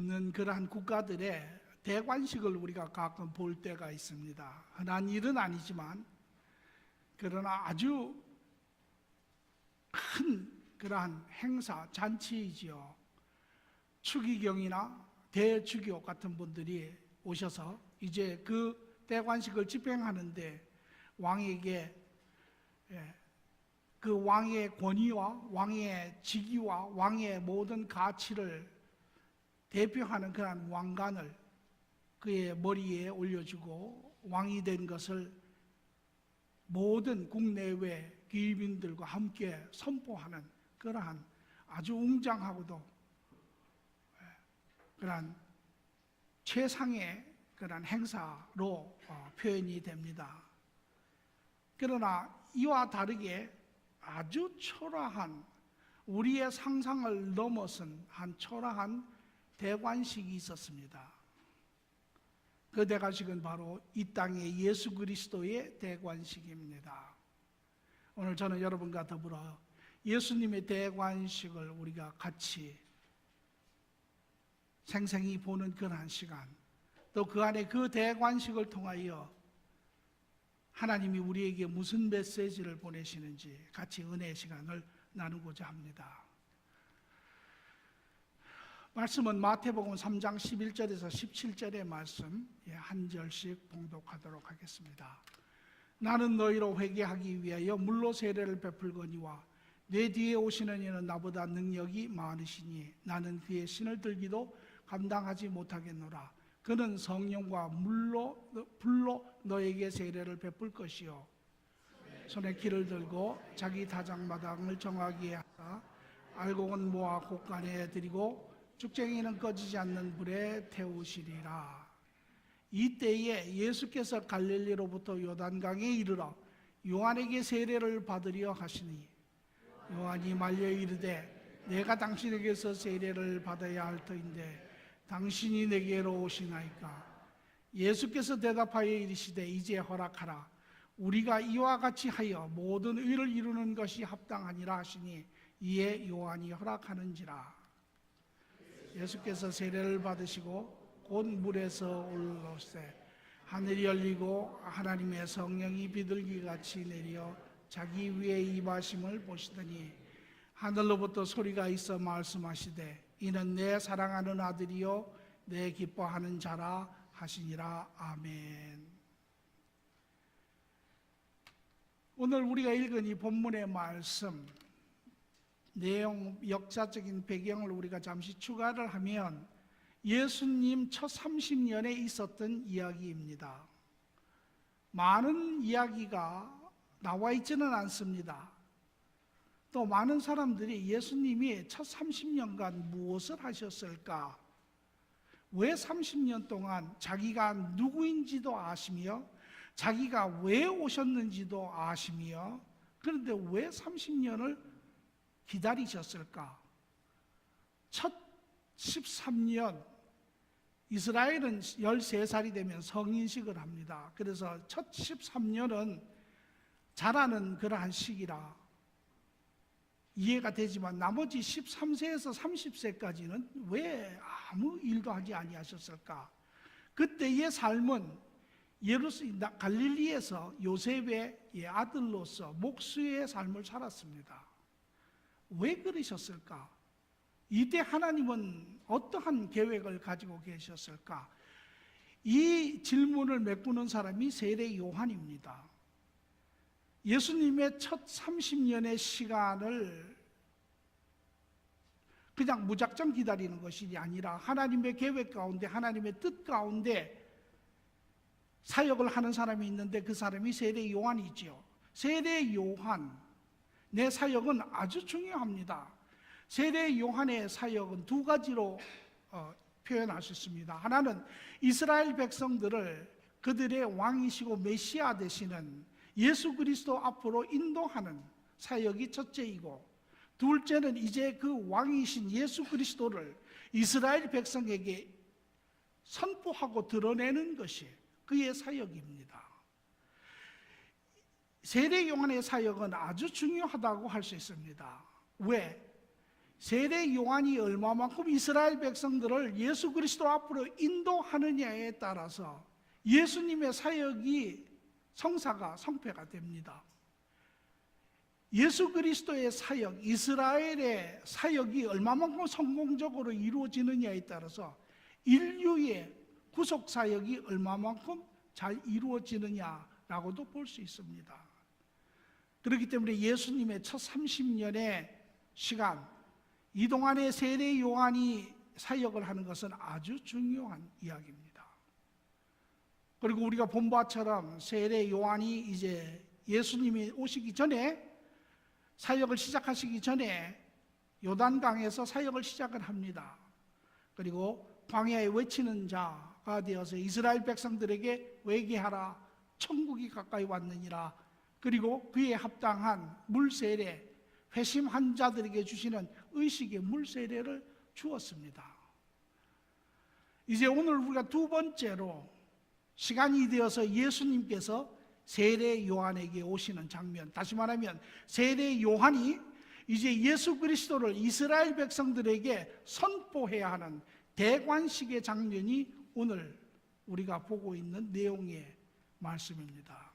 있는 그러한 국가들의 대관식을 우리가 가끔 볼 때가 있습니다. 흔한 일은 아니지만 그러나 아주 큰 그러한 행사, 잔치이지요. 추기경이나 대주교 같은 분들이 오셔서 이제 그 대관식을 집행하는데 왕에게 그 왕의 권위와 왕의 직위와 왕의 모든 가치를 대표하는 그런 왕관을 그의 머리에 올려주고 왕이 된 것을 모든 국내외 귀빈들과 함께 선포하는 그러한 아주 웅장하고도 그러한 최상의 그러한 행사로 표현이 됩니다. 그러나 이와 다르게 아주 초라한, 우리의 상상을 넘어선 한 초라한 대관식이 있었습니다. 그 대관식은 바로 이 땅의 예수 그리스도의 대관식입니다. 오늘 저는 여러분과 더불어 예수님의 대관식을 우리가 같이 생생히 보는 그러한 시간, 또 그 안에 그 대관식을 통하여 하나님이 우리에게 무슨 메시지를 보내시는지 같이 은혜의 시간을 나누고자 합니다. 말씀은 마태복음 3장 11절에서 17절의 말씀 한 절씩 봉독하도록 하겠습니다. 나는 너희로 회개하기 위하여 물로 세례를 베풀거니와 내 뒤에 오시는 이는 나보다 능력이 많으시니 나는 그의 신을 들기도 감당하지 못하겠노라. 그는 성령과 불로 너에게 세례를 베풀 것이요 손에 키를 들고 자기 다장마당을 정하게 하사 알곡은 모아 곳간에 드리고 죽쟁이는 꺼지지 않는 불에 태우시리라. 이때에 예수께서 갈릴리로부터 요단강에 이르러 요한에게 세례를 받으려 하시니 요한이 말려 이르되 내가 당신에게서 세례를 받아야 할 터인데 당신이 내게로 오시나이까. 예수께서 대답하여 이르시되 이제 허락하라. 우리가 이와 같이 하여 모든 의를 이루는 것이 합당하니라 하시니 이에 요한이 허락하는지라. 예수께서 세례를 받으시고 곧 물에서 올라오시되 하늘이 열리고 하나님의 성령이 비둘기같이 내려 자기 위에 임하심을 보시더니 하늘로부터 소리가 있어 말씀하시되 이는 내 사랑하는 아들이요 내 기뻐하는 자라 하시니라. 아멘. 오늘 우리가 읽은 이 본문의 말씀 내용, 역사적인 배경을 우리가 잠시 추가를 하면 예수님 첫 30년에 있었던 이야기입니다. 많은 이야기가 나와 있지는 않습니다. 또 많은 사람들이 예수님이 첫 30년간 무엇을 하셨을까? 왜 30년 동안 자기가 누구인지도 아시며 자기가 왜 오셨는지도 아시며 그런데 왜 30년을 기다리셨을까? 첫 13년 이스라엘은 13살이 되면 성인식을 합니다. 그래서 첫 13년은 자라는 그러한 시기라 이해가 되지만 나머지 13세에서 30세까지는 왜 아무 일도 하지 아니하셨을까? 그때의 삶은 갈릴리에서 요셉의 아들로서 목수의 삶을 살았습니다. 왜 그러셨을까? 이때 하나님은 어떠한 계획을 가지고 계셨을까? 이 질문을 메꾸는 사람이 세례 요한입니다. 예수님의 첫 30년의 시간을 그냥 무작정 기다리는 것이 아니라 하나님의 계획 가운데 하나님의 뜻 가운데 사역을 하는 사람이 있는데 그 사람이 세례 요한이지요. 세례 요한, 내 사역은 아주 중요합니다. 세례 요한의 사역은 두 가지로 표현할 수 있습니다. 하나는 이스라엘 백성들을 그들의 왕이시고 메시아 되시는 예수 그리스도 앞으로 인도하는 사역이 첫째이고 둘째는 이제 그 왕이신 예수 그리스도를 이스라엘 백성에게 선포하고 드러내는 것이 그의 사역입니다. 세례 요한의 사역은 아주 중요하다고 할 수 있습니다. 왜? 세례 요한이 얼마만큼 이스라엘 백성들을 예수 그리스도 앞으로 인도하느냐에 따라서 예수님의 사역이 성사가 성패가 됩니다. 예수 그리스도의 사역, 이스라엘의 사역이 얼마만큼 성공적으로 이루어지느냐에 따라서 인류의 구속 사역이 얼마만큼 잘 이루어지느냐라고도 볼 수 있습니다. 그렇기 때문에 예수님의 첫 30년의 시간, 이 동안에 세례 요한이 사역을 하는 것은 아주 중요한 이야기입니다. 그리고 우리가 본 바처럼 세례 요한이 이제 예수님이 오시기 전에, 사역을 시작하시기 전에 요단강에서 사역을 시작을 합니다. 그리고 광야에 외치는 자가 되어서 이스라엘 백성들에게 회개하라, 천국이 가까이 왔느니라, 그리고 그에 합당한 물세례, 회심한 자들에게 주시는 의식의 물세례를 주었습니다. 이제 오늘 우리가 두 번째로 시간이 되어서 예수님께서 세례 요한에게 오시는 장면, 다시 말하면 세례 요한이 이제 예수 그리스도를 이스라엘 백성들에게 선포해야 하는 대관식의 장면이 오늘 우리가 보고 있는 내용의 말씀입니다.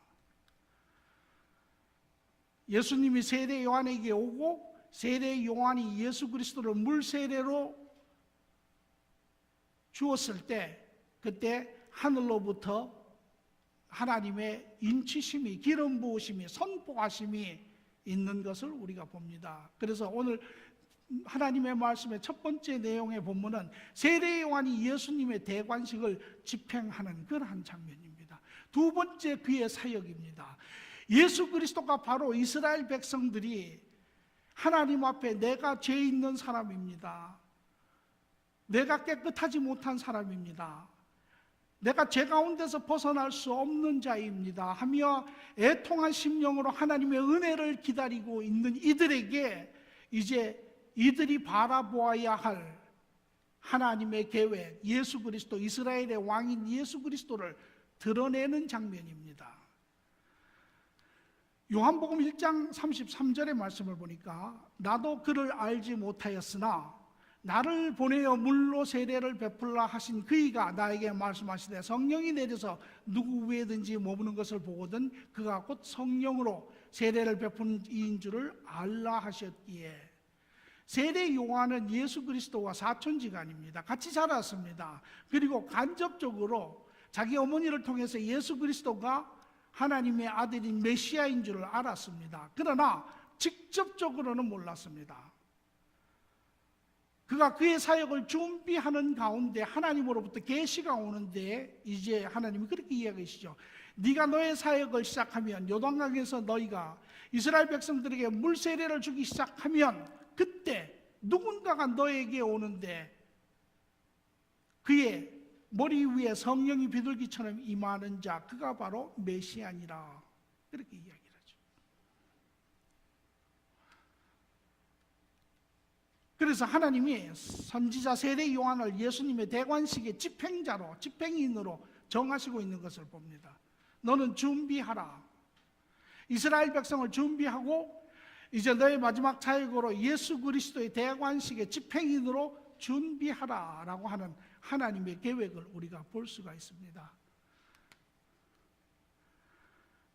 예수님이 세례 요한에게 오고 세례 요한이 예수 그리스도를 물세례로 주었을 때, 그때 하늘로부터 하나님의 인치심이, 기름 부으심이, 선포하심이 있는 것을 우리가 봅니다. 그래서 오늘 하나님의 말씀의 첫 번째 내용의 본문은 세례 요한이 예수님의 대관식을 집행하는 그러한 장면입니다. 두 번째 그의 사역입니다. 예수 그리스도가 바로 이스라엘 백성들이 하나님 앞에 내가 죄 있는 사람입니다, 내가 깨끗하지 못한 사람입니다, 내가 죄 가운데서 벗어날 수 없는 자입니다 하며 애통한 심령으로 하나님의 은혜를 기다리고 있는 이들에게 이제 이들이 바라보아야 할 하나님의 계획, 예수 그리스도, 이스라엘의 왕인 예수 그리스도를 드러내는 장면입니다. 요한복음 1장 33절의 말씀을 보니까 나도 그를 알지 못하였으나 나를 보내어 물로 세례를 베풀라 하신 그이가 나에게 말씀하시되 성령이 내려서 누구 위에든지 머무는 것을 보거든 그가 곧 성령으로 세례를 베푸는 이인 줄을 알라 하셨기에, 세례 요한은 예수 그리스도와 사촌지간입니다. 같이 자랐습니다. 그리고 간접적으로 자기 어머니를 통해서 예수 그리스도가 하나님의 아들인 메시아인 줄을 알았습니다. 그러나 직접적으로는 몰랐습니다. 그가 그의 사역을 준비하는 가운데 하나님으로부터 계시가 오는데 이제 하나님이 그렇게 이야기하시죠. 네가 너의 사역을 시작하면, 요단강에서 너희가 이스라엘 백성들에게 물세례를 주기 시작하면 그때 누군가가 너에게 오는데 그의 머리 위에 성령이 비둘기처럼 임하는 자, 그가 바로 메시아니라, 그렇게 이야기를 하죠. 그래서 하나님이 선지자 세례 요한을 예수님의 대관식의 집행자로, 집행인으로 정하시고 있는 것을 봅니다. 너는 준비하라, 이스라엘 백성을 준비하고 이제 너의 마지막 사역으로 예수 그리스도의 대관식의 집행인으로 준비하라 라고 하는 하나님의 계획을 우리가 볼 수가 있습니다.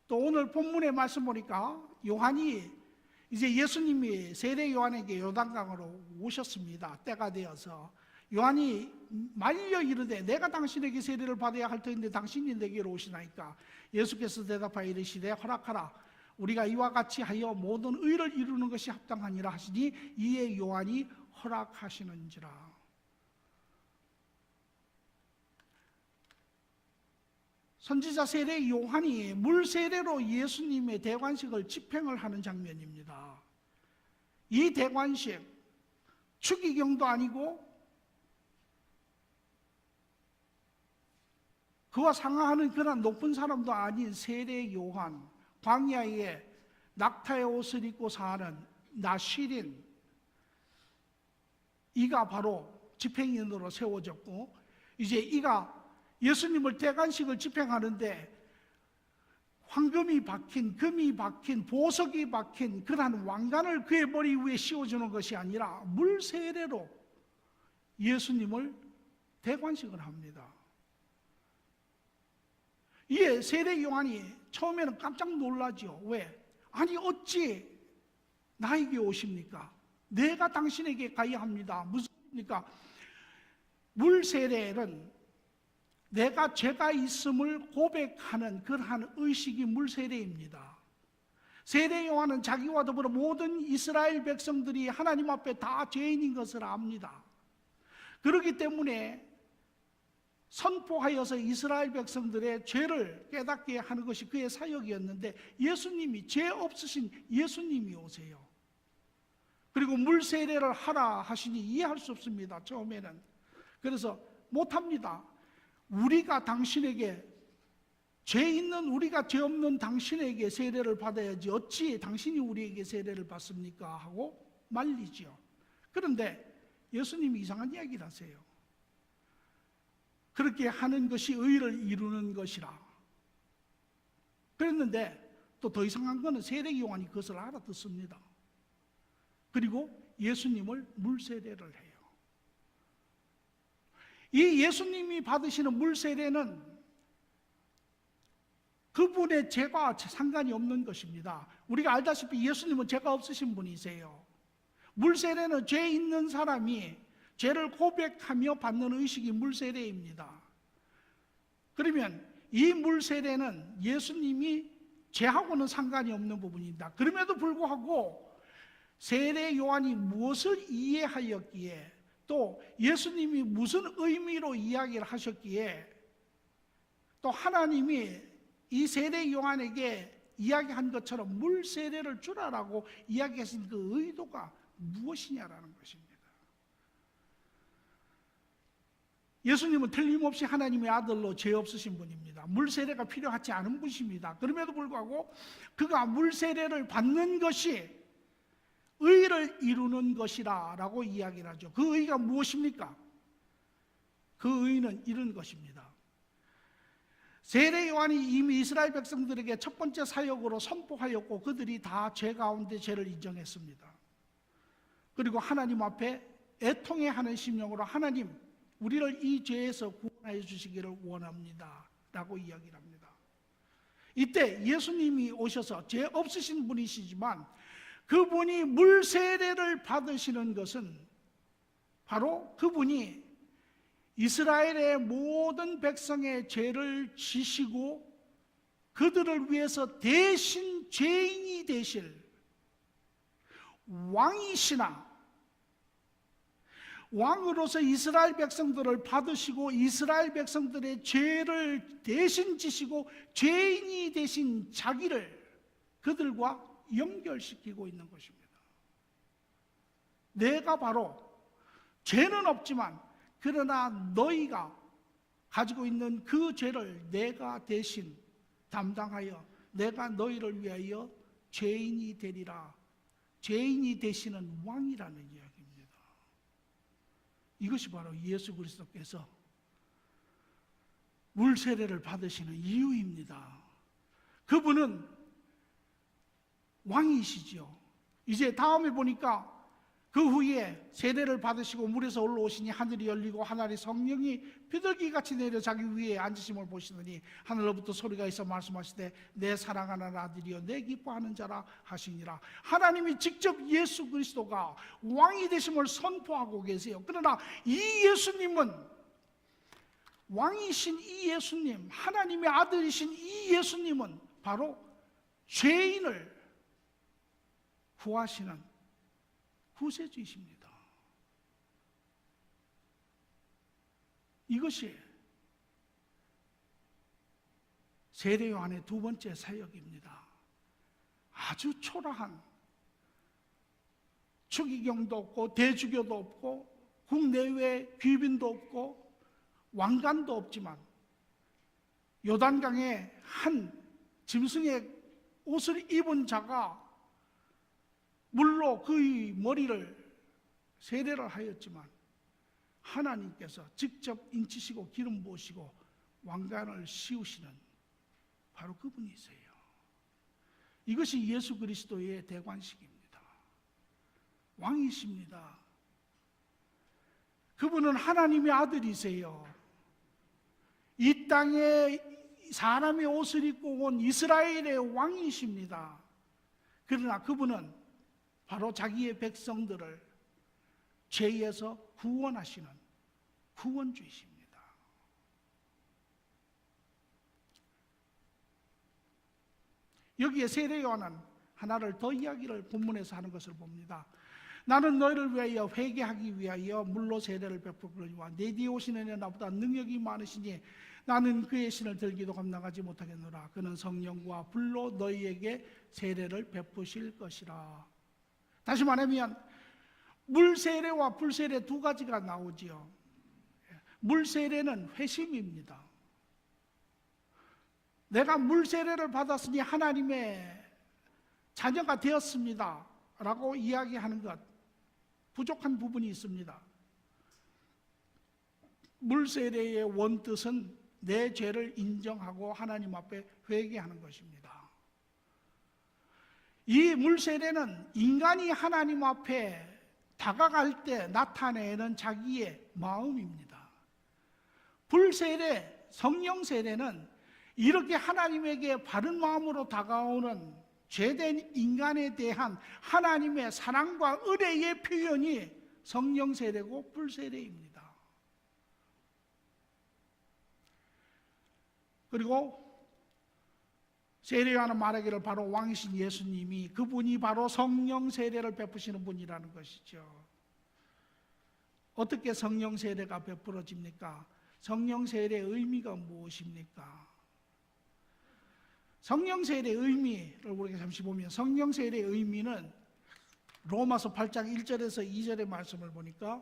또 오늘 본문의 말씀 보니까 요한이 이제 예수님이 세례 요한에게 요단강으로 오셨습니다. 때가 되어서 요한이 말려 이르되 내가 당신에게 세례를 받아야 할 터인데 당신이 내게로 오시나이까. 예수께서 대답하여 이르시되 허락하라, 우리가 이와 같이 하여 모든 의를 이루는 것이 합당하니라 하시니 이에 요한이 허락하시는지라. 선지자 세례 요한이 물세례로 예수님의 대관식을 집행을 하는 장면입니다. 이 대관식, 추기경도 아니고 그와 상하하는 그런 높은 사람도 아닌 세례 요한, 광야에 낙타의 옷을 입고 사는 나시린, 이가 바로 집행인으로 세워졌고, 이제 이가 예수님을 대관식을 집행하는데 황금이 박힌, 금이 박힌, 보석이 박힌 그러한 왕관을 그의 머리 위에 씌워주는 것이 아니라 물 세례로 예수님을 대관식을 합니다. 이에 세례 요한이 처음에는 깜짝 놀라죠. 왜? 아니 어찌 나에게 오십니까? 내가 당신에게 가야 합니다. 무슨 말입니까? 물 세례는 내가 죄가 있음을 고백하는 그러한 의식이 물 세례입니다. 세례 요한은 자기와 더불어 모든 이스라엘 백성들이 하나님 앞에 다 죄인인 것을 압니다. 그렇기 때문에 선포하여서 이스라엘 백성들의 죄를 깨닫게 하는 것이 그의 사역이었는데, 예수님이, 죄 없으신 예수님이 오세요. 그리고 물 세례를 하라 하시니 이해할 수 없습니다. 처음에는. 그래서 못합니다. 우리가 당신에게, 죄 있는 우리가 죄 없는 당신에게 세례를 받아야지 어찌 당신이 우리에게 세례를 받습니까? 하고 말리죠. 그런데 예수님이 이상한 이야기를 하세요. 그렇게 하는 것이 의를 이루는 것이라 그랬는데, 또 더 이상한 것은 세례 요한이 그것을 알아듣습니다. 그리고 예수님을 물세례를 해요. 이 예수님이 받으시는 물세례는 그분의 죄와 상관이 없는 것입니다. 우리가 알다시피 예수님은 죄가 없으신 분이세요. 물세례는 죄 있는 사람이 죄를 고백하며 받는 의식이 물세례입니다. 그러면 이 물세례는 예수님이 죄하고는 상관이 없는 부분입니다. 그럼에도 불구하고 세례 요한이 무엇을 이해하였기에, 또 예수님이 무슨 의미로 이야기를 하셨기에, 또 하나님이 이 세례 요한에게 이야기한 것처럼 물세례를 주라라고 이야기하신 그 의도가 무엇이냐라는 것입니다. 예수님은 틀림없이 하나님의 아들로 죄 없으신 분입니다. 물세례가 필요하지 않은 분이십니다. 그럼에도 불구하고 그가 물세례를 받는 것이 의를 이루는 것이라 라고 이야기를 하죠. 그 의가 무엇입니까? 그 의는 이런 것입니다. 세례 요한이 이미 이스라엘 백성들에게 첫 번째 사역으로 선포하였고, 그들이 다 죄 가운데 죄를 인정했습니다. 그리고 하나님 앞에 애통해하는 심령으로, 하나님 우리를 이 죄에서 구원하여 주시기를 원합니다 라고 이야기를 합니다. 이때 예수님이 오셔서 죄 없으신 분이시지만 그분이 물세례를 받으시는 것은 바로 그분이 이스라엘의 모든 백성의 죄를 지시고 그들을 위해서 대신 죄인이 되실 왕이시나, 왕으로서 이스라엘 백성들을 받으시고 이스라엘 백성들의 죄를 대신 지시고 죄인이 되신 자기를 그들과 연결시키고 있는 것입니다. 내가 바로 죄는 없지만 그러나 너희가 가지고 있는 그 죄를 내가 대신 담당하여 내가 너희를 위하여 죄인이 되리라. 죄인이 되시는 왕이라는 이야기입니다. 이것이 바로 예수 그리스도께서 물세례를 받으시는 이유입니다. 그분은 왕이시죠. 이제 다음에 보니까 그 후에 세례를 받으시고 물에서 올라오시니 하늘이 열리고 하늘의 성령이 비둘기같이 내려 자기 위에 앉으심을 보시더니 하늘로부터 소리가 있어 말씀하시되 내 사랑하는 아들이여 내 기뻐하는 자라 하시니라. 하나님이 직접 예수 그리스도가 왕이 되심을 선포하고 계세요. 그러나 이 예수님은, 왕이신 이 예수님, 하나님의 아들이신 이 예수님은 바로 죄인을 구하시는 구세주이십니다. 이것이 세례 요한의 두 번째 사역입니다. 아주 초라한, 추기경도 없고 대주교도 없고 국내외 귀빈도 없고 왕관도 없지만 요단강에 한 짐승의 옷을 입은 자가 물로 그의 머리를 세례를 하였지만 하나님께서 직접 인치시고 기름 부으시고 왕관을 씌우시는 바로 그분이세요. 이것이 예수 그리스도의 대관식입니다. 왕이십니다. 그분은 하나님의 아들이세요. 이 땅에 사람의 옷을 입고 온 이스라엘의 왕이십니다. 그러나 그분은 바로 자기의 백성들을 죄에서 구원하시는 구원주이십니다. 여기에 세례 요한은 하나를 더 이야기를 본문에서 하는 것을 봅니다. 나는 너희를 위하여 회개하기 위하여 물로 세례를 베풀거니와 내 뒤에 오시는 이는 나보다 능력이 많으시니 나는 그의 신을 들기도 감당하지 못하겠노라. 그는 성령과 불로 너희에게 세례를 베푸실 것이라. 다시 말하면 물세례와 불세례 두 가지가 나오지요. 물세례는 회심입니다. 내가 물세례를 받았으니 하나님의 자녀가 되었습니다 라고 이야기하는 것, 부족한 부분이 있습니다. 물세례의 원뜻은 내 죄를 인정하고 하나님 앞에 회개하는 것입니다. 이 물세례는 인간이 하나님 앞에 다가갈 때 나타내는 자기의 마음입니다. 불세례, 성령세례는 이렇게 하나님에게 바른 마음으로 다가오는 죄된 인간에 대한 하나님의 사랑과 은혜의 표현이 성령세례고 불세례입니다. 그리고 세례요한은 말하기를 바로 왕이신 예수님이 그분이 바로 성령세례를 베푸시는 분이라는 것이죠. 어떻게 성령세례가 베풀어집니까? 성령세례의 의미가 무엇입니까? 성령세례의 의미를 우리가 잠시 보면 성령세례의 의미는 로마서 8장 1절에서 2절의 말씀을 보니까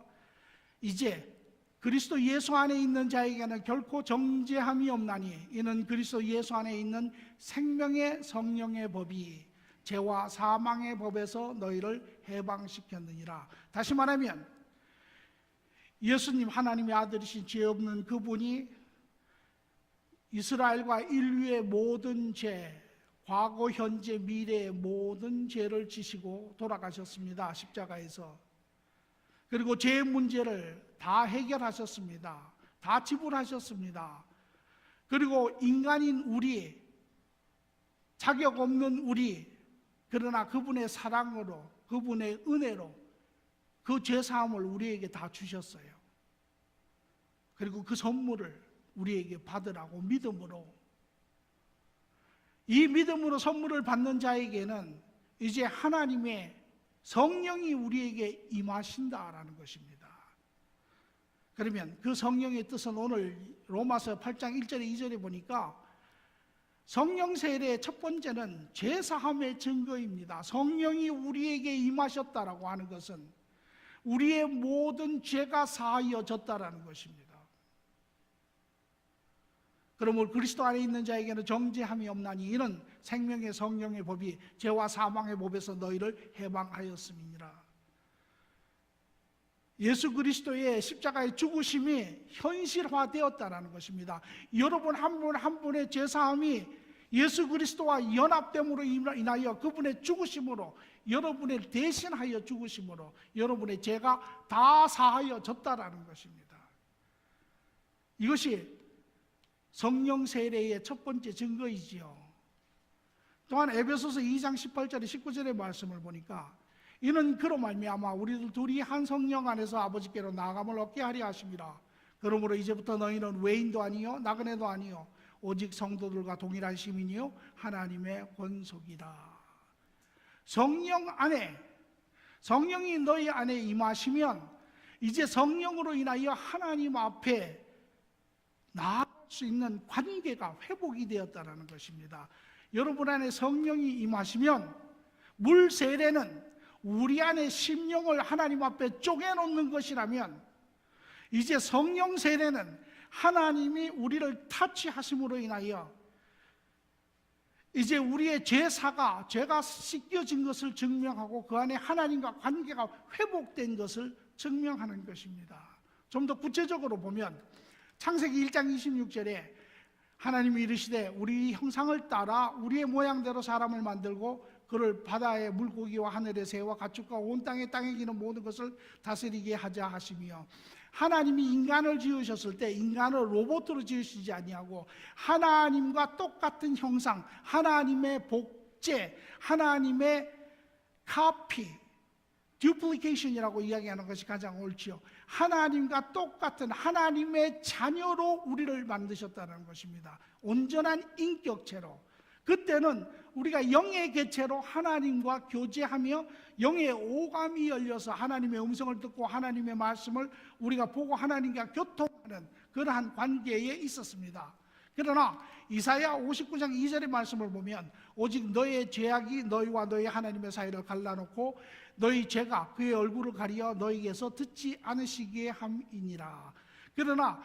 이제 그리스도 예수 안에 있는 자에게는 결코 정죄함이 없나니 이는 그리스도 예수 안에 있는 생명의 성령의 법이 죄와 사망의 법에서 너희를 해방시켰느니라. 다시 말하면 예수님 하나님의 아들이신 죄 없는 그분이 이스라엘과 인류의 모든 죄, 과거, 현재, 미래의 모든 죄를 지시고 돌아가셨습니다. 십자가에서. 그리고 죄의 문제를 다 해결하셨습니다. 다 지불하셨습니다. 그리고 인간인 우리, 자격 없는 우리, 그러나 그분의 사랑으로, 그분의 은혜로 그 죄사함을 우리에게 다 주셨어요. 그리고 그 선물을 우리에게 받으라고 믿음으로, 이 믿음으로 선물을 받는 자에게는 이제 하나님의 성령이 우리에게 임하신다라는 것입니다. 그러면 그 성령의 뜻은 오늘 로마서 8장 1절에 2절에 보니까 성령 세례의 첫 번째는 죄사함의 증거입니다. 성령이 우리에게 임하셨다라고 하는 것은 우리의 모든 죄가 사하여졌다라는 것입니다. 그러므로 그리스도 안에 있는 자에게는 정죄함이 없나니 이는 생명의 성령의 법이 죄와 사망의 법에서 너희를 해방하였음이니라. 예수 그리스도의 십자가의 죽으심이 현실화되었다는 것입니다. 여러분 한 분 한 분의 죄사함이 예수 그리스도와 연합됨으로 인하여 그분의 죽으심으로, 여러분을 대신하여 죽으심으로 여러분의 죄가 다 사하여졌다는 것입니다. 이것이 성령 세례의 첫 번째 증거이지요. 또한 에베소서 2장 18절에 19절의 말씀을 보니까 이는 그로 말미암아 우리들 둘이 한 성령 안에서 아버지께로 나아감을 얻게 하려 하심이라. 그러므로 이제부터 너희는 외인도 아니요 나그네도 아니요 오직 성도들과 동일한 시민이요 하나님의 권속이다. 성령 안에, 성령이 너희 안에 임하시면 이제 성령으로 인하여 하나님 앞에 나아갈 수 있는 관계가 회복이 되었다는 것입니다. 여러분 안에 성령이 임하시면 물 세례는 우리 안에 심령을 하나님 앞에 쪼개놓는 것이라면 이제 성령 세례는 하나님이 우리를 타치하심으로 인하여 이제 우리의 죄가 씻겨진 것을 증명하고 그 안에 하나님과 관계가 회복된 것을 증명하는 것입니다. 좀 더 구체적으로 보면 창세기 1장 26절에 하나님이 이르시되 우리 형상을 따라 우리의 모양대로 사람을 만들고 그를 바다의 물고기와 하늘의 새와 가축과 온 땅에 기는 모든 것을 다스리게 하자 하시며, 하나님이 인간을 지으셨을 때 인간을 로봇으로 지으시지 아니하고 하나님과 똑같은 형상, 하나님의 복제, 하나님의 카피, 듀플리케이션이라고 이야기하는 것이 가장 옳지요. 하나님과 똑같은 하나님의 자녀로 우리를 만드셨다는 것입니다. 온전한 인격체로. 그때는 우리가 영의 개체로 하나님과 교제하며 영의 오감이 열려서 하나님의 음성을 듣고 하나님의 말씀을 우리가 보고 하나님과 교통하는 그러한 관계에 있었습니다. 그러나 이사야 59장 2절의 말씀을 보면 오직 너의 죄악이 너희와 너희 하나님의 사이를 갈라놓고 너희 죄가 그의 얼굴을 가리어 너희에게서 듣지 않으시게 함이니라. 그러나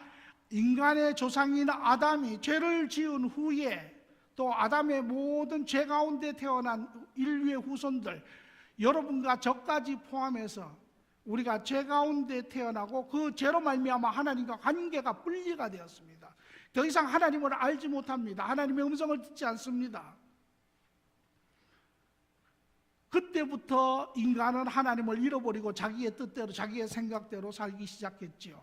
인간의 조상인 아담이 죄를 지은 후에 또 아담의 모든 죄 가운데 태어난 인류의 후손들, 여러분과 저까지 포함해서 우리가 죄 가운데 태어나고 그 죄로 말미암아 하나님과 관계가 분리가 되었습니다. 더 이상 하나님을 알지 못합니다. 하나님의 음성을 듣지 않습니다. 그때부터 인간은 하나님을 잃어버리고 자기의 뜻대로 자기의 생각대로 살기 시작했지요.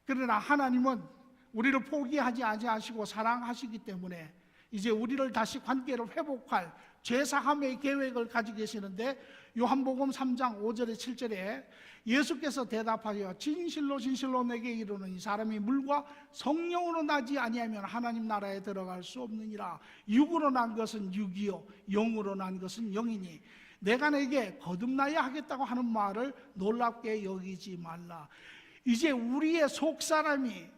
그러나 하나님은 우리를 포기하지 아니하시고 사랑하시기 때문에 이제 우리를 다시 관계를 회복할 죄사함의 계획을 가지고 계시는데, 요한복음 3장 5절에 7절에 예수께서 대답하여 진실로 진실로 내게 이르노니 사람이 물과 성령으로 나지 아니하면 하나님 나라에 들어갈 수 없느니라. 육으로 난 것은 육이요 영으로 난 것은 영이니 내가 내게 거듭나야 하겠다고 하는 말을 놀랍게 여기지 말라. 이제 우리의 속사람이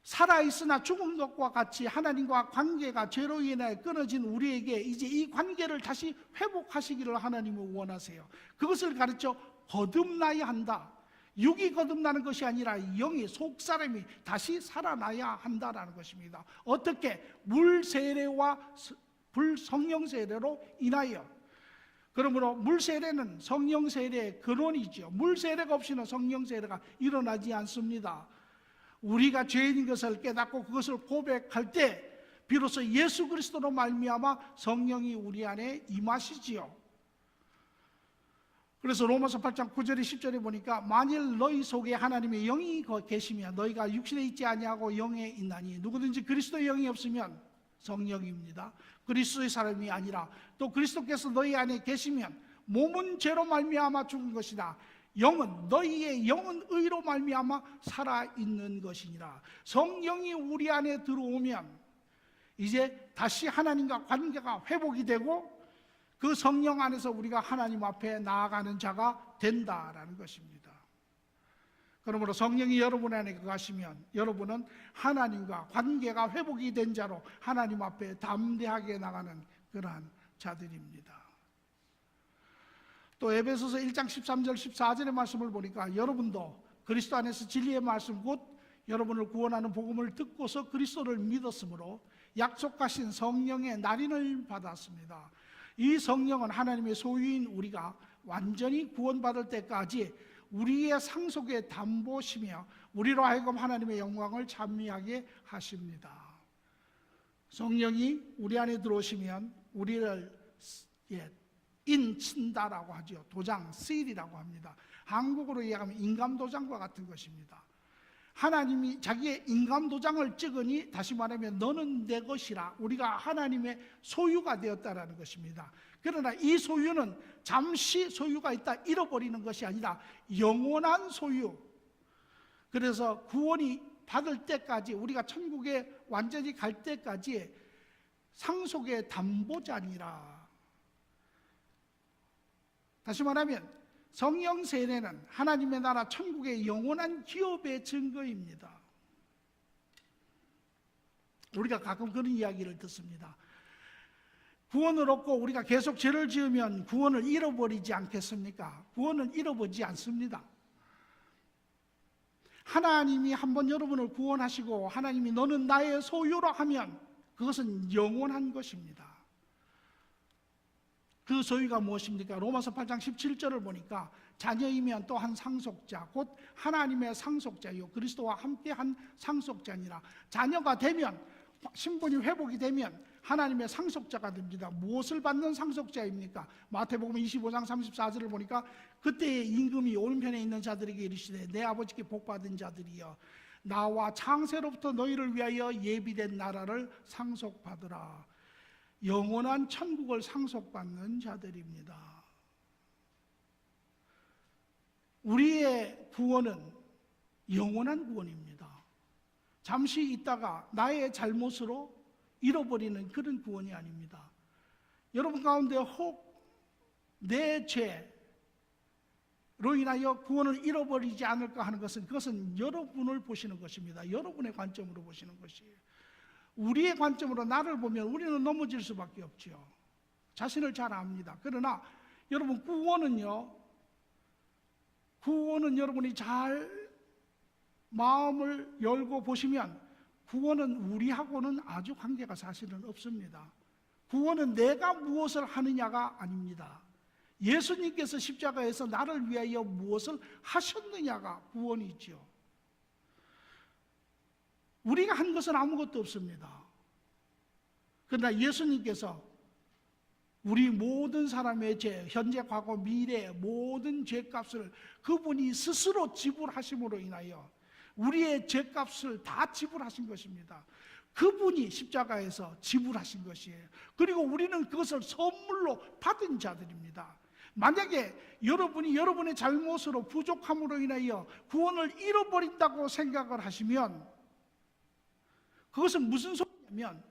살아있으나 죽은 것과 같이 하나님과 관계가 죄로 인해 끊어진 우리에게 이제 이 관계를 다시 회복하시기를 하나님은 원하세요. 그것을 가르쳐 거듭나야 한다. 육이 거듭나는 것이 아니라 영이, 속사람이 다시 살아나야 한다라는 것입니다. 어떻게? 물 세례와 성령 세례로 인하여. 그러므로 물 세례는 성령 세례의 근원이죠. 물 세례가 없이는 성령 세례가 일어나지 않습니다. 우리가 죄인인 것을 깨닫고 그것을 고백할 때 비로소 예수 그리스도로 말미암아 성령이 우리 안에 임하시지요. 그래서 로마서 8장 9절에 10절에 보니까 만일 너희 속에 하나님의 영이 계시면 너희가 육신에 있지 아니하고 영에 있나니 누구든지 그리스도의 영이 없으면 성령입니다. 그리스도의 사람이 아니라 또 그리스도께서 너희 안에 계시면 몸은 죄로 말미암아 죽은 것이다. 너희의 영은 의로 말미암아 살아있는 것이니라. 성령이 우리 안에 들어오면 이제 다시 하나님과 관계가 회복이 되고 그 성령 안에서 우리가 하나님 앞에 나아가는 자가 된다라는 것입니다. 그러므로 성령이 여러분 안에 거하시면 여러분은 하나님과 관계가 회복이 된 자로 하나님 앞에 담대하게 나가는 그러한 자들입니다. 또 에베소서 1장 13절 14절의 말씀을 보니까 여러분도 그리스도 안에서 진리의 말씀 곧 여러분을 구원하는 복음을 듣고서 그리스도를 믿었으므로 약속하신 성령의 날인을 받았습니다. 이 성령은 하나님의 소유인 우리가 완전히 구원받을 때까지 우리의 상속의 담보시며 우리로 하여금 하나님의 영광을 찬미하게 하십니다. 성령이 우리 안에 들어오시면 우리를 인친다라고 하죠. 도장, seal이라고 합니다. 한국어로 이야기하면 인감도장과 같은 것입니다. 하나님이 자기의 인감도장을 찍으니 다시 말하면 너는 내 것이라, 우리가 하나님의 소유가 되었다라는 것입니다. 그러나 이 소유는 잠시 소유가 있다 잃어버리는 것이 아니라 영원한 소유. 그래서 구원이 받을 때까지, 우리가 천국에 완전히 갈 때까지 상속의 담보자니라. 다시 말하면 성령 세례는 하나님의 나라 천국의 영원한 기업의 증거입니다. 우리가 가끔 그런 이야기를 듣습니다. 구원을 얻고 우리가 계속 죄를 지으면 구원을 잃어버리지 않겠습니까? 구원은 잃어버리지 않습니다. 하나님이 한번 여러분을 구원하시고 하나님이 너는 나의 소유로 하면 그것은 영원한 것입니다. 그 소유가 무엇입니까? 로마서 8장 17절을 보니까 자녀이면 또한 상속자, 곧 하나님의 상속자요 그리스도와 함께한 상속자니라. 자녀가 되면, 신분이 회복이 되면 하나님의 상속자가 됩니다. 무엇을 받는 상속자입니까? 마태복음 25장 34절을 보니까 그때의 임금이 오른편에 있는 자들에게 이르시되 내 아버지께 복받은 자들이여 나와 창세로부터 너희를 위하여 예비된 나라를 상속받으라. 영원한 천국을 상속받는 자들입니다. 우리의 구원은 영원한 구원입니다. 잠시 있다가 나의 잘못으로 잃어버리는 그런 구원이 아닙니다. 여러분 가운데 혹 내 죄로 인하여 구원을 잃어버리지 않을까 하는 것은, 그것은 여러분을 보시는 것입니다. 여러분의 관점으로 보시는 것이에요. 우리의 관점으로 나를 보면 우리는 넘어질 수밖에 없죠. 자신을 잘 압니다. 그러나 여러분, 구원은요, 여러분이 잘 마음을 열고 보시면 구원은 우리하고는 아주 관계가 사실은 없습니다. 구원은 내가 무엇을 하느냐가 아닙니다. 예수님께서 십자가에서 나를 위하여 무엇을 하셨느냐가 구원이죠. 우리가 한 것은 아무것도 없습니다. 그러나 예수님께서 우리 모든 사람의 죄, 현재, 과거, 미래의 모든 죄값을 그분이 스스로 지불하심으로 인하여 우리의 죄값을 다 지불하신 것입니다. 그분이 십자가에서 지불하신 것이에요. 그리고 우리는 그것을 선물로 받은 자들입니다. 만약에 여러분이 여러분의 잘못으로 부족함으로 인하여 구원을 잃어버린다고 생각을 하시면 그것은 무슨 소리냐면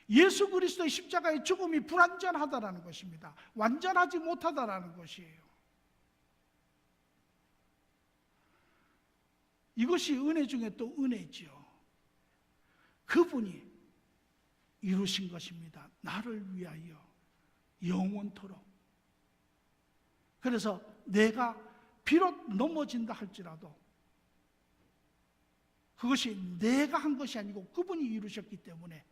예수 그리스도의 십자가의 죽음이 불완전하다라는 것입니다. 완전하지 못하다라는 것이에요. 이것이 은혜 중에 또 은혜죠. 그분이 이루신 것입니다. 나를 위하여 영원토록. 그래서 내가 비록 넘어진다 할지라도 그것이 내가 한 것이 아니고 그분이 이루셨기 때문에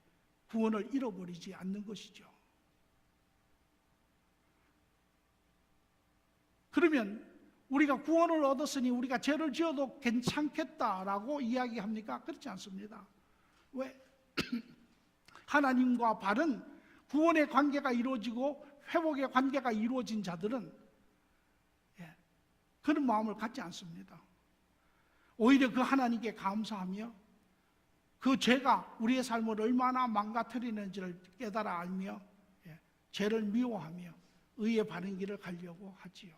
구원을 잃어버리지 않는 것이죠. 그러면 우리가 구원을 얻었으니 우리가 죄를 지어도 괜찮겠다라고 이야기합니까? 그렇지 않습니다. 왜? 하나님과 바른 구원의 관계가 이루어지고 회복의 관계가 이루어진 자들은 그런 마음을 갖지 않습니다. 오히려 그 하나님께 감사하며 그 죄가 우리의 삶을 얼마나 망가뜨리는지를 깨달아 알며 죄를 미워하며 의의 바른 길을 가려고 하지요.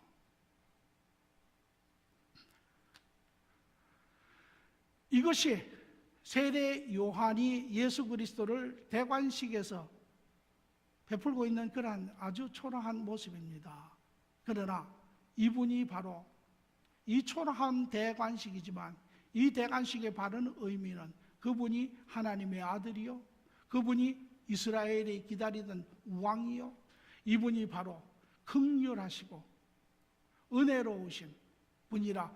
이것이 세례 요한이 예수 그리스도를 대관식에서 베풀고 있는 그러한 아주 초라한 모습입니다. 그러나 이분이 바로 이 초라한 대관식이지만 이 대관식의 바른 의미는 그분이 하나님의 아들이요, 그분이 이스라엘이 기다리던 왕이요, 이분이 바로 긍휼하시고 은혜로우신 분이라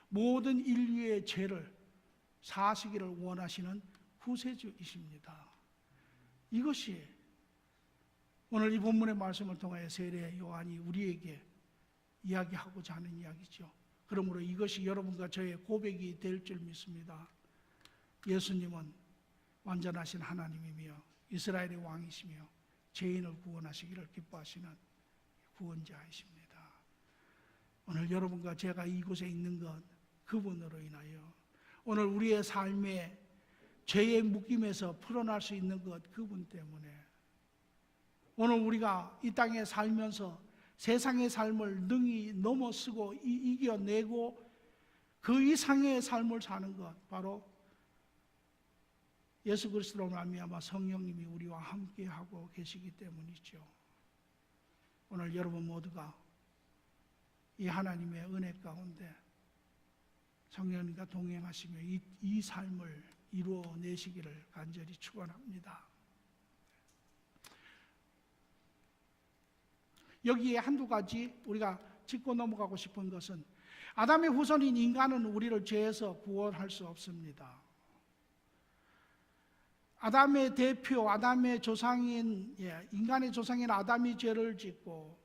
모든 인류의 죄를 사시기를 원하시는 구세주이십니다. 이것이 오늘 이 본문의 말씀을 통하여 세례 요한이 우리에게 이야기하고자 하는 이야기죠. 그러므로 이것이 여러분과 저의 고백이 될 줄 믿습니다. 예수님은 완전하신 하나님이며 이스라엘의 왕이시며 죄인을 구원하시기를 기뻐하시는 구원자이십니다. 오늘 여러분과 제가 이곳에 있는 것 그분으로 인하여 오늘 우리의 삶에 죄의 묶임에서 풀어날 수 있는 것 그분 때문에 오늘 우리가 이 땅에 살면서 세상의 삶을 능히 넘어서고 이겨내고 그 이상의 삶을 사는 것 바로 예수 그리스도로 말미암아 성령님이 우리와 함께하고 계시기 때문이죠. 오늘 여러분 모두가 이 하나님의 은혜 가운데 성령님과 동행하시며 이 삶을 이루어내시기를 간절히 축원합니다. 여기에 한두 가지 우리가 짚고 넘어가고 싶은 것은 아담의 후손인 인간은 우리를 죄에서 구원할 수 없습니다. 아담의 대표, 아담의 조상인, 인간의 조상인 아담이 죄를 짓고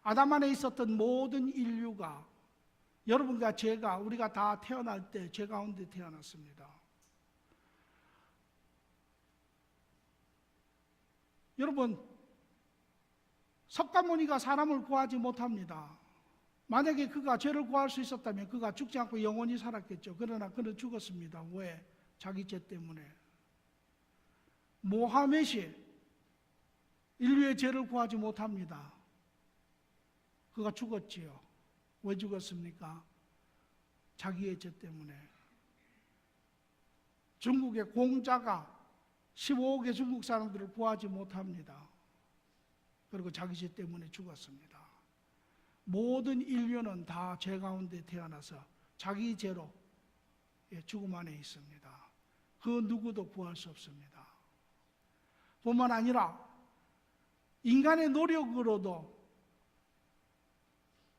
아담 안에 있었던 모든 인류가, 여러분과 제가, 우리가 다 태어날 때 죄 가운데 태어났습니다. 여러분, 석가모니가 사람을 구하지 못합니다. 만약에 그가 죄를 구할 수 있었다면 그가 죽지 않고 영원히 살았겠죠. 그러나 그는 죽었습니다. 왜? 자기 죄 때문에. 모하멧이 인류의 죄를 구하지 못합니다. 그가 죽었지요. 왜 죽었습니까? 자기의 죄 때문에. 중국의 공자가 15억의 중국 사람들을 구하지 못합니다. 그리고 자기 죄 때문에 죽었습니다. 모든 인류는 다 죄 가운데 태어나서 자기 죄로 죽음 안에 있습니다. 그 누구도 구할 수 없습니다. 뿐만 아니라 인간의 노력으로도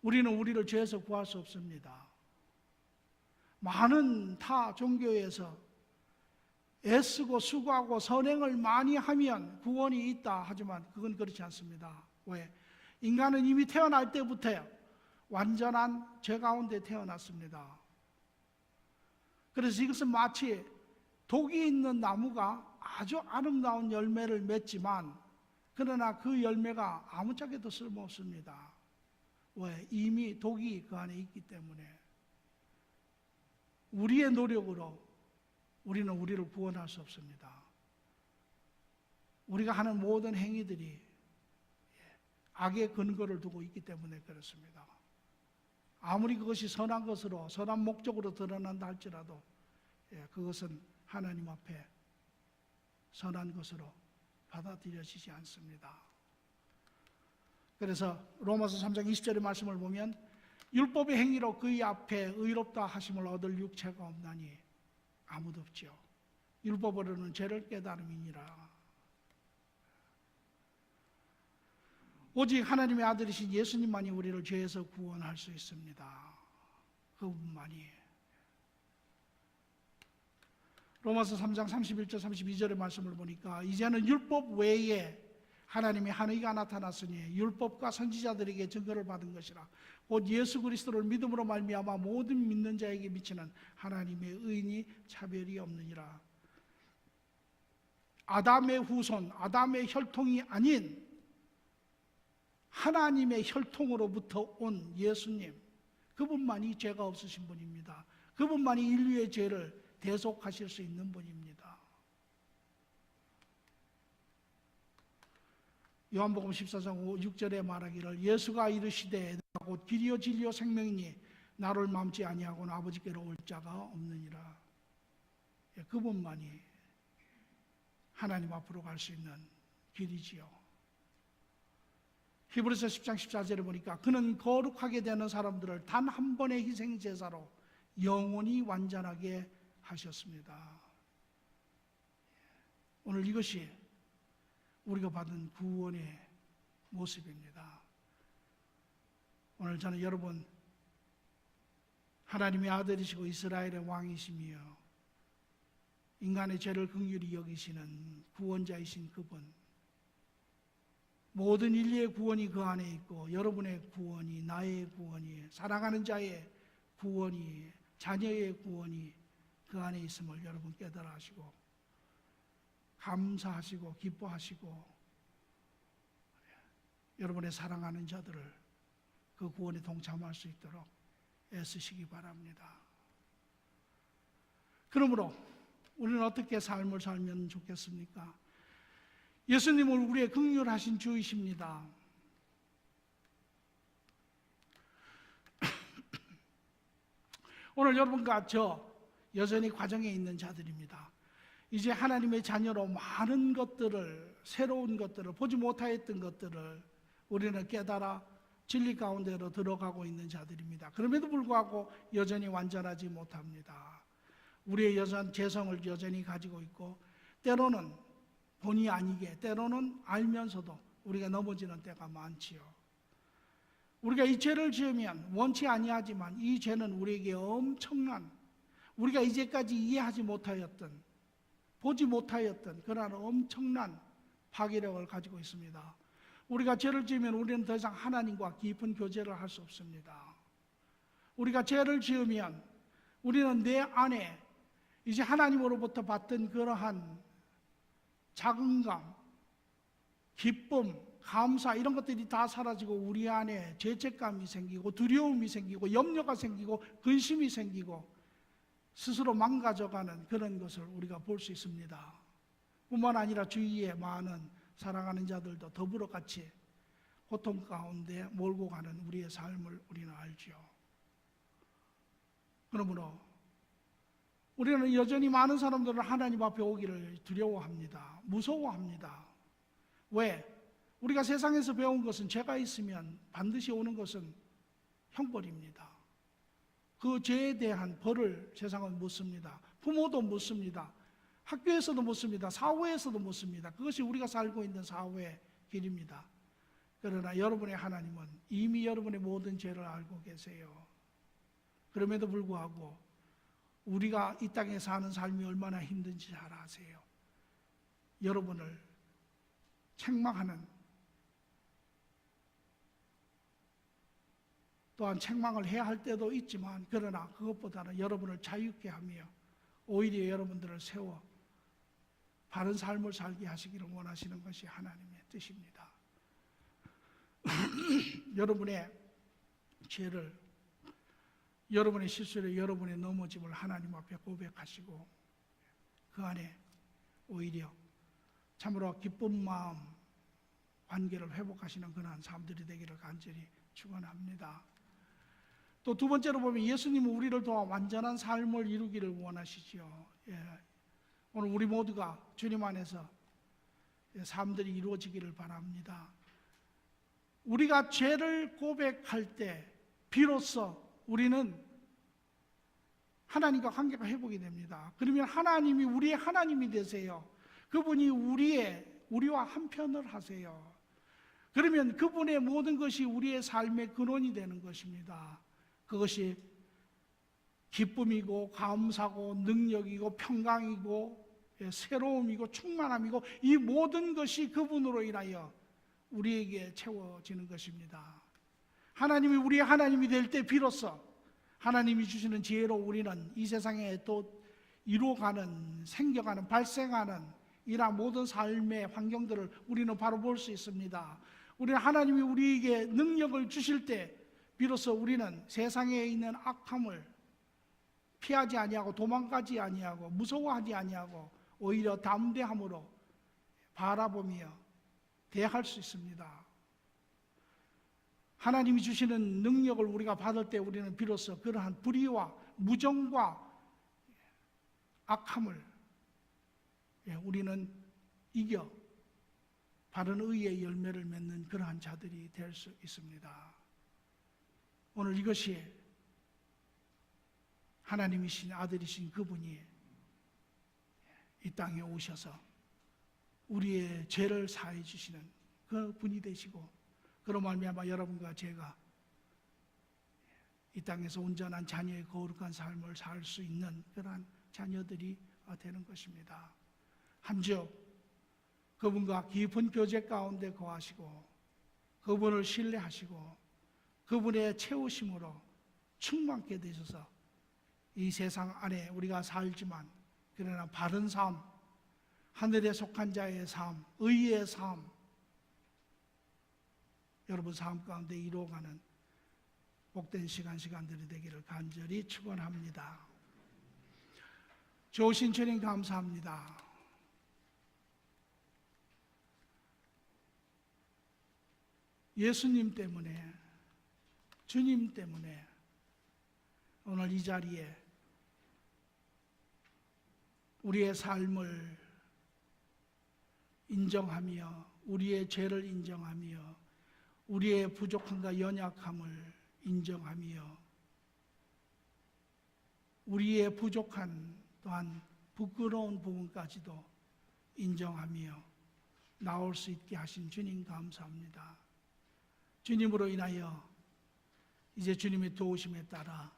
우리는 우리를 죄에서 구할 수 없습니다. 많은 타 종교에서 애쓰고 수고하고 선행을 많이 하면 구원이 있다 하지만 그건 그렇지 않습니다. 왜? 인간은 이미 태어날 때부터 완전한 죄 가운데 태어났습니다. 그래서 이것은 마치 독이 있는 나무가 아주 아름다운 열매를 맺지만 그러나 그 열매가 아무짝에도 쓸모없습니다. 왜? 이미 독이 그 안에 있기 때문에. 우리의 노력으로 우리는 우리를 구원할 수 없습니다. 우리가 하는 모든 행위들이 악의 근거를 두고 있기 때문에 그렇습니다. 아무리 그것이 선한 것으로, 선한 목적으로 드러난다 할지라도 그것은 하나님 앞에 선한 것으로 받아들여지지 않습니다. 그래서 로마서 3장 20절의 말씀을 보면 율법의 행위로 그의 앞에 의롭다 하심을 얻을 육체가 없나니 아무도 없지요. 율법으로는 죄를 깨달음이니라. 오직 하나님의 아들이신 예수님만이 우리를 죄에서 구원할 수 있습니다. 그분만이. 로마서 3장 31절 32절의 말씀을 보니까 이제는 율법 외에 하나님의 한 의가 나타났으니 율법과 선지자들에게 증거를 받은 것이라. 곧 예수 그리스도를 믿음으로 말미암아 모든 믿는 자에게 미치는 하나님의 의인이 차별이 없느니라. 아담의 후손, 아담의 혈통이 아닌 하나님의 혈통으로부터 온 예수님, 그분만이 죄가 없으신 분입니다. 그분만이 인류의 죄를 대속하실 수 있는 분입니다. 요한복음 14장 6절에 말하기를 예수가 이르시되 내가 곧 길이요 진리요 생명이니 나를 맘지 아니하고는 아버지께로 올 자가 없느니라. 그분만이 하나님 앞으로 갈 수 있는 길이지요. 히브리서 10장 14절에 보니까 그는 거룩하게 되는 사람들을 단 한 번의 희생 제사로 영원히 완전하게 하셨습니다. 오늘 이것이 우리가 받은 구원의 모습입니다. 오늘 저는 여러분, 하나님의 아들이시고 이스라엘의 왕이시며 인간의 죄를 긍휼히 여기시는 구원자이신 그분, 모든 인류의 구원이 그 안에 있고 여러분의 구원이, 나의 구원이, 사랑하는 자의 구원이, 자녀의 구원이 그 안에 있음을 여러분 깨달아 하시고 감사하시고 기뻐하시고 여러분의 사랑하는 자들을 그 구원에 동참할 수 있도록 애쓰시기 바랍니다. 그러므로 우리는 어떻게 삶을 살면 좋겠습니까? 예수님은 우리의 긍휼하신 주이십니다. 오늘 여러분과 저 여전히 과정에 있는 자들입니다. 이제 하나님의 자녀로 많은 것들을, 새로운 것들을, 보지 못하였던 것들을 우리는 깨달아 진리 가운데로 들어가고 있는 자들입니다. 그럼에도 불구하고 여전히 완전하지 못합니다. 우리의 죄성을 여전히 가지고 있고 때로는 본의 아니게, 때로는 알면서도 우리가 넘어지는 때가 많지요. 우리가 이 죄를 지으면 원치 아니하지만 이 죄는 우리에게 엄청난, 우리가 이제까지 이해하지 못하였던 보지 못하였던 그러한 엄청난 파괴력을 가지고 있습니다. 우리가 죄를 지으면 우리는 더 이상 하나님과 깊은 교제를 할 수 없습니다. 우리가 죄를 지으면 우리는 내 안에 이제 하나님으로부터 받던 그러한 자긍감, 기쁨, 감사 이런 것들이 다 사라지고 우리 안에 죄책감이 생기고 두려움이 생기고 염려가 생기고 근심이 생기고 스스로 망가져가는 그런 것을 우리가 볼 수 있습니다. 뿐만 아니라 주위에 많은 사랑하는 자들도 더불어 같이 고통 가운데 몰고 가는 우리의 삶을 우리는 알죠. 그러므로 우리는 여전히 많은 사람들은 하나님 앞에 오기를 두려워합니다. 무서워합니다. 왜? 우리가 세상에서 배운 것은 죄가 있으면 반드시 오는 것은 형벌입니다. 그 죄에 대한 벌을 세상은 묻습니다. 부모도 묻습니다. 학교에서도 묻습니다. 사회에서도 묻습니다. 그것이 우리가 살고 있는 사회의 길입니다. 그러나 여러분의 하나님은 이미 여러분의 모든 죄를 알고 계세요. 그럼에도 불구하고 우리가 이 땅에 사는 삶이 얼마나 힘든지 잘 아세요. 여러분을 책망하는, 또한 책망을 해야 할 때도 있지만 그러나 그것보다는 여러분을 자유케 하며 오히려 여러분들을 세워 바른 삶을 살게 하시기를 원하시는 것이 하나님의 뜻입니다. 여러분의 죄를, 여러분의 실수를, 여러분의 넘어짐을 하나님 앞에 고백하시고 그 안에 오히려 참으로 기쁜 마음, 관계를 회복하시는 그러한 삶들이 되기를 간절히 축원합니다. 또 두 번째로 보면 예수님은 우리를 도와 완전한 삶을 이루기를 원하시죠. 오늘 우리 모두가 주님 안에서 삶들이 이루어지기를 바랍니다. 우리가 죄를 고백할 때 비로소 우리는 하나님과 관계가 회복이 됩니다. 그러면 하나님이 우리의 하나님이 되세요. 그분이 우리와 한편을 하세요. 그러면 그분의 모든 것이 우리의 삶의 근원이 되는 것입니다. 그것이 기쁨이고 감사고 능력이고 평강이고 새로움이고 충만함이고 이 모든 것이 그분으로 인하여 우리에게 채워지는 것입니다. 하나님이 우리의 하나님이 될 때 비로소 하나님이 주시는 지혜로 우리는 이 세상에 또 이루어가는, 생겨가는, 발생하는 이러한 모든 삶의 환경들을 우리는 바로 볼 수 있습니다. 우리는 하나님이 우리에게 능력을 주실 때 비로소 우리는 세상에 있는 악함을 피하지 아니하고 도망가지 아니하고 무서워하지 아니하고 오히려 담대함으로 바라보며 대할 수 있습니다. 하나님이 주시는 능력을 우리가 받을 때 우리는 비로소 그러한 불의와 무정과 악함을 우리는 이겨 바른 의의 열매를 맺는 그러한 자들이 될 수 있습니다. 오늘 이것이 하나님이신 아들이신 그분이 이 땅에 오셔서 우리의 죄를 사해 주시는 그 분이 되시고 그로 말미암아 여러분과 제가 이 땅에서 온전한 자녀의 거룩한 삶을 살 수 있는 그러한 자녀들이 되는 것입니다. 한즉 그분과 깊은 교제 가운데 거하시고 그분을 신뢰하시고 그분의 채우심으로 충만케 되셔서 이 세상 안에 우리가 살지만 그러나 바른 삶, 하늘에 속한 자의 삶, 의의 삶, 여러분 삶 가운데 이루어가는 복된 시간들이 되기를 간절히 축원합니다. 좋으신 주님 감사합니다. 예수님 때문에, 주님 때문에 오늘 이 자리에 우리의 삶을 인정하며 우리의 죄를 인정하며 우리의 부족함과 연약함을 인정하며 우리의 부족한 또한 부끄러운 부분까지도 인정하며 나올 수 있게 하신 주님 감사합니다. 주님으로 인하여 이제 주님의 도우심에 따라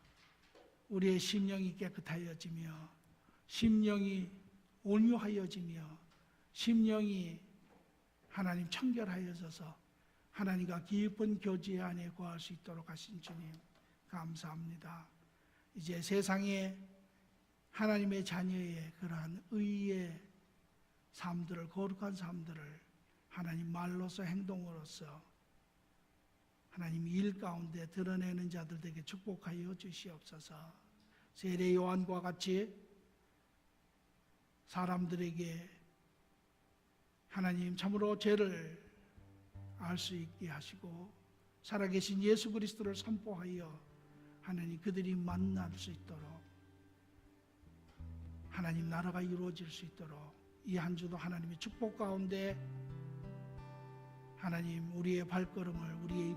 우리의 심령이 깨끗하여지며 심령이 온유하여지며 심령이 하나님 청결하여져서 하나님과 깊은 교제 안에 거할 수 있도록 하신 주님 감사합니다. 이제 세상에 하나님의 자녀의 그러한 의의 삶들을, 거룩한 삶들을 하나님 말로서 행동으로서 하나님 일 가운데 드러내는 자들에게 축복하여 주시옵소서. 세례 요한과 같이 사람들에게 하나님 참으로 죄를 알 수 있게 하시고 살아계신 예수 그리스도를 선포하여 하나님 그들이 만날 수 있도록 하나님 나라가 이루어질 수 있도록 이 한 주도 하나님의 축복 가운데 하나님 우리의 발걸음을, 우리의